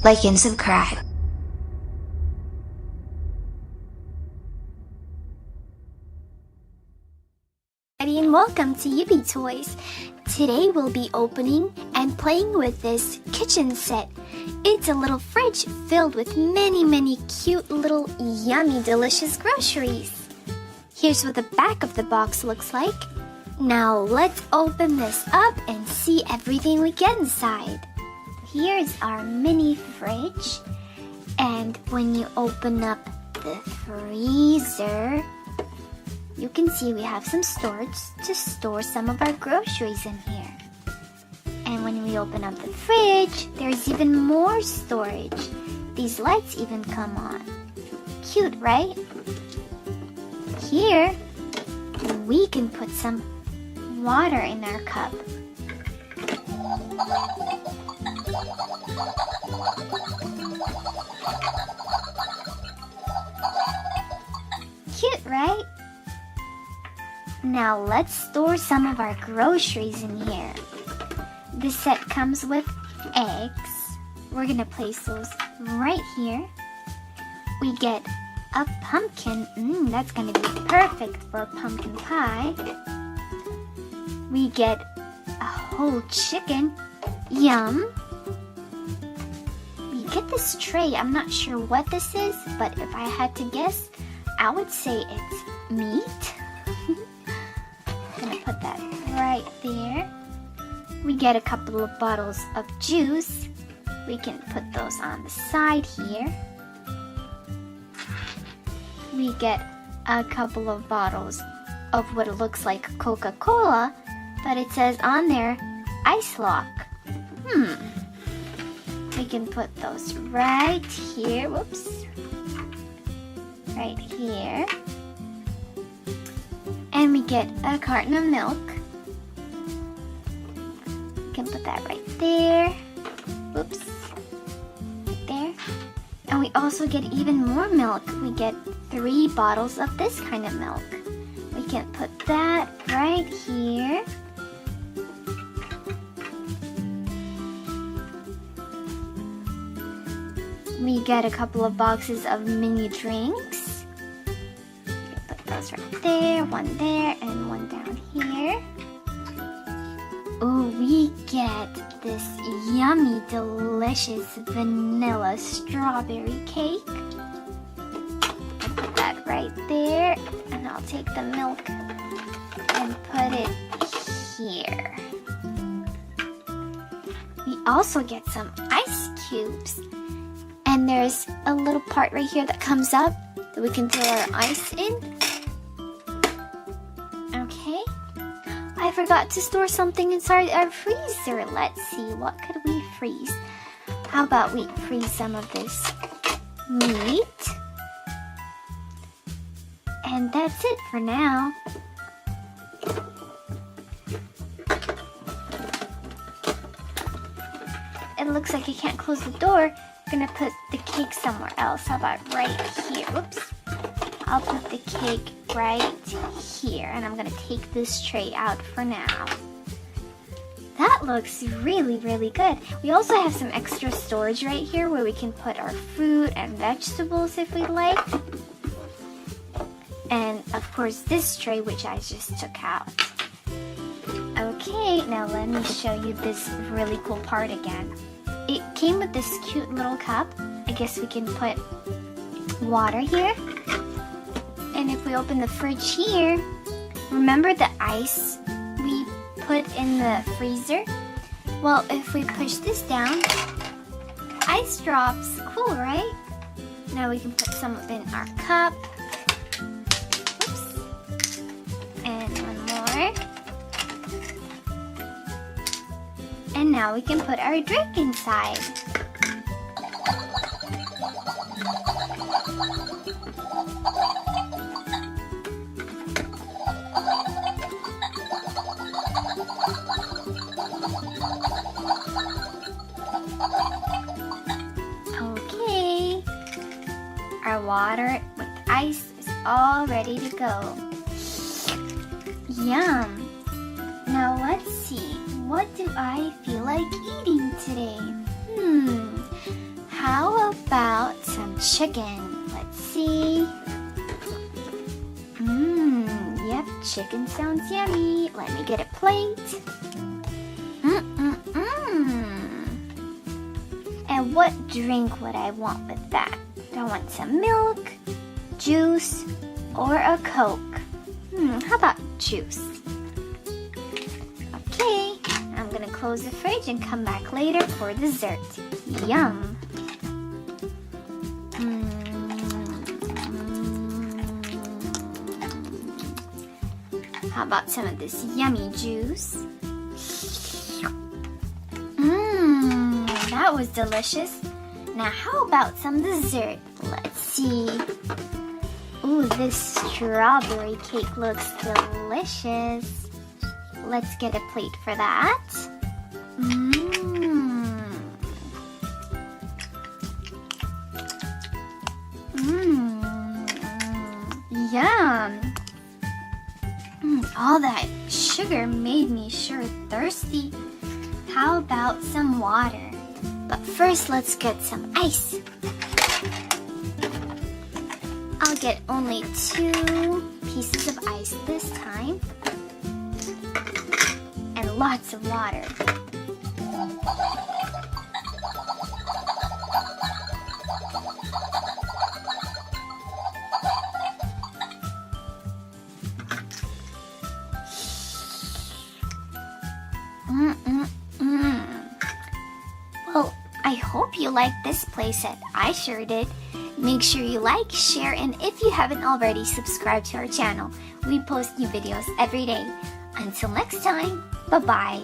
like and subscribe. And welcome to Yubi Toys. Today we'll be opening and playing with this kitchen set. It's a little fridge filled with many cute little yummy delicious groceries. Here's what the back of the box looks like. Now let's open this up and see everything we get inside. Here's our mini fridge, and when you open up the freezer, you can see we have some storage to store some of our groceries in here. And when we open up the fridge, there's even more storage. These lights even come on. Cute, right? Here, we can put some water in our cup. Cute, right? Now let's store some of our groceries in here. This set comes with eggs. We're gonna place those right here. We get a pumpkin. That's gonna be perfect for pumpkin pie. We get a whole chicken. Yum. We get this tray. I'm not sure what this is, but if I had to guess, I would say it's meat. Gonna put that right there. We get a couple of bottles of juice. We can put those on the side here. We get a couple of bottles of what looks like Coca-Cola, but it says on there ice lock. We can put those right here. Whoops. Right here. And we get a carton of milk. We can put that right there. Whoops. Right there. And we also get even more milk. We get 3 bottles of this kind of milk. We can put that right here. We get a couple of boxes of mini drinks. Put those right there, one there, and one down here. Oh, we get this yummy, delicious vanilla strawberry cake. I'll put that right there, and I'll take the milk and put it here. We also get some ice cubes. And there's a little part right here that comes up that we can throw our ice in. Okay. I forgot to store something inside our freezer. Let's see, what could we freeze? How about we freeze some of this meat? And that's it for now. It looks like I can't close the door. I'm gonna put the cake somewhere else. How about right here? Whoops. I'll put the cake right here, and I'm gonna take this tray out for now. That looks really good. We also have some extra storage right here where we can put our fruit and vegetables if we like. And of course this tray, which I just took out. Okay, now let me show you this really cool part again. It came with this cute little cup. I guess we can put water here. And if we open the fridge here, remember the ice we put in the freezer? Well, if we push this down, ice drops. Cool, right? Now we can put some in our cup. Oops. And one more. And now we can put our drink inside. Okay. Our water with ice is all ready to go. Yum. Now let's see. What do I feel like eating today? chicken. Let's see. Yep, chicken sounds yummy. Let me get a plate. And what drink would I want with that? Do I want some milk, juice, or a Coke? How about juice? Okay, I'm gonna close the fridge and come back later for dessert. Yum! How about some of this yummy juice? That was delicious. Now how about some dessert? Let's see. Ooh, this strawberry cake looks delicious. Let's get a plate for that. Yum. All that sugar made me sure thirsty. How about some water? But first, let's get some ice. I'll get only 2 pieces of ice this time. And lots of water. Well, I hope you liked this playset. I sure did. Make sure you like, share, and if you haven't already, subscribe to our channel. We post new videos every day. Until next time, bye-bye.